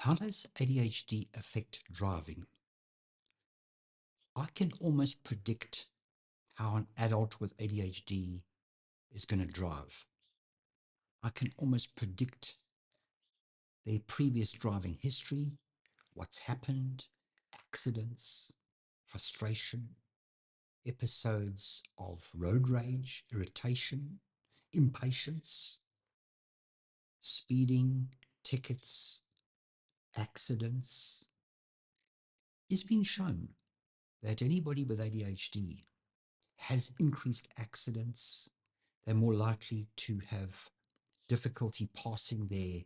How does ADHD affect driving? I can almost predict how an adult with ADHD is going to drive. I can almost predict their previous driving history, what's happened, accidents, frustration, episodes of road rage, irritation, impatience, speeding, tickets, accidents. It's been shown that anybody with ADHD has increased accidents. They're more likely to have difficulty passing their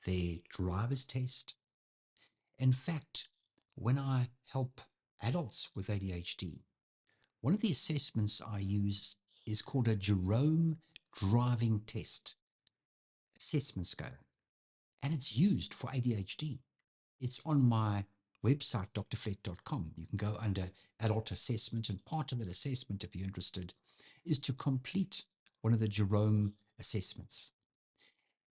their driver's test. In fact, when I help adults with ADHD, one of the assessments I use is called a Jerome driving test assessment scale, and it's used for ADHD. It's on my website, drflett.com. You can go under adult assessment, and part of that assessment, if you're interested, is to complete one of the Jerome assessments.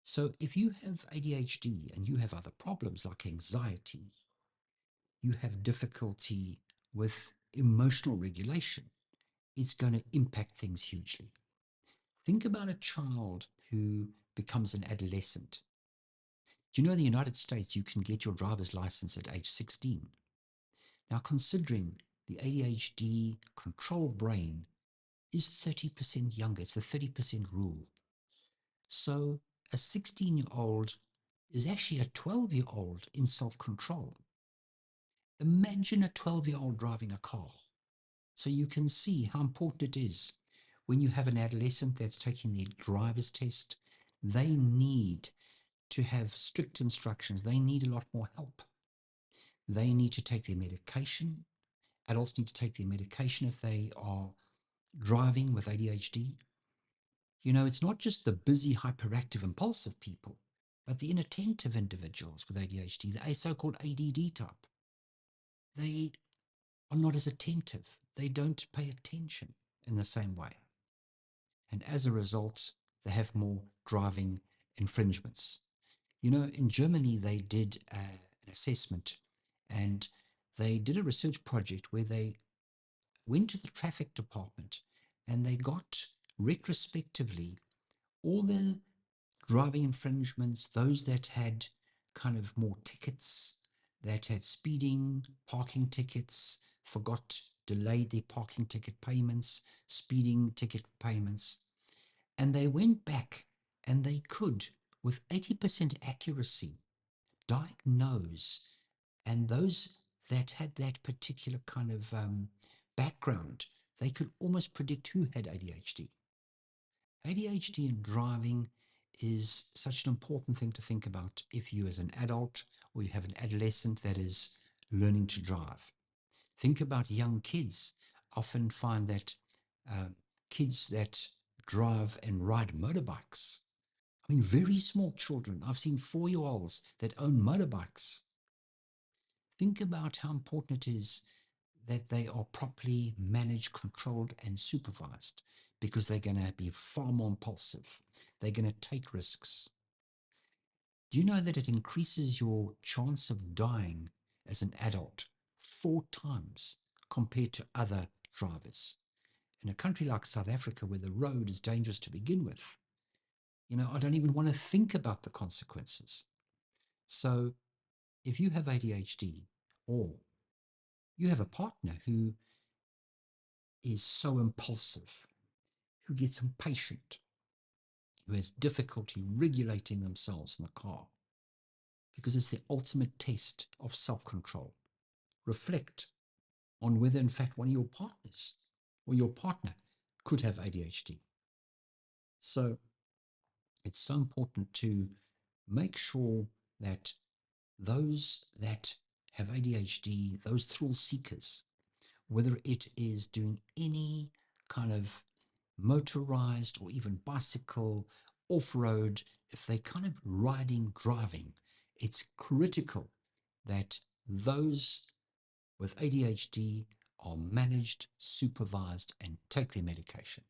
So if you have ADHD and you have other problems like anxiety, you have difficulty with emotional regulation, it's going to impact things hugely. Think about a child who becomes an adolescent. Do you know in the United States you can get your driver's license at age 16? Now, considering the ADHD control brain is 30% younger, it's the 30% rule. So a 16-year-old is actually a 12-year-old in self-control. Imagine a 12-year-old driving a car. So you can see how important it is when you have an adolescent that's taking their driver's test. They need to have strict instructions. They need a lot more help. They need to take their medication. Adults need to take their medication if they are driving with ADHD. You know, it's not just the busy, hyperactive, impulsive people, but the inattentive individuals with ADHD, the so-called ADD type. They are not as attentive. They don't pay attention in the same way. And as a result, they have more driving infringements. You know, in Germany, they did an assessment, and they did a research project where they went to the traffic department and they got retrospectively all the driving infringements, those that had kind of more tickets, that had speeding, parking tickets, delayed their parking ticket payments, speeding ticket payments. And they went back and they could, with 80% accuracy, diagnose, and those that had that particular kind of background, they could almost predict who had ADHD. ADHD in driving is such an important thing to think about if you as an adult or you have an adolescent that is learning to drive. Think about young kids. Often find that kids that drive and ride motorbikes, I mean, very small children. I've seen 4-year-olds that own motorbikes. Think about how important it is that they are properly managed, controlled, and supervised, because they're going to be far more impulsive. They're going to take risks. Do you know that it increases your chance of dying as an adult 4 times compared to other drivers? In a country like South Africa, where the road is dangerous to begin with, you know, I don't even want to think about the consequences. So if you have ADHD, or you have a partner who is so impulsive, who gets impatient, who has difficulty regulating themselves in the car, because it's the ultimate test of self-control. Reflect on whether, in fact, one of your partners or your partner could have ADHD. So it's so important to make sure that those that have ADHD, those thrill seekers, whether it is doing any kind of motorized or even bicycle, off-road, if they're kind of riding, driving, it's critical that those with ADHD are managed, supervised, and take their medication.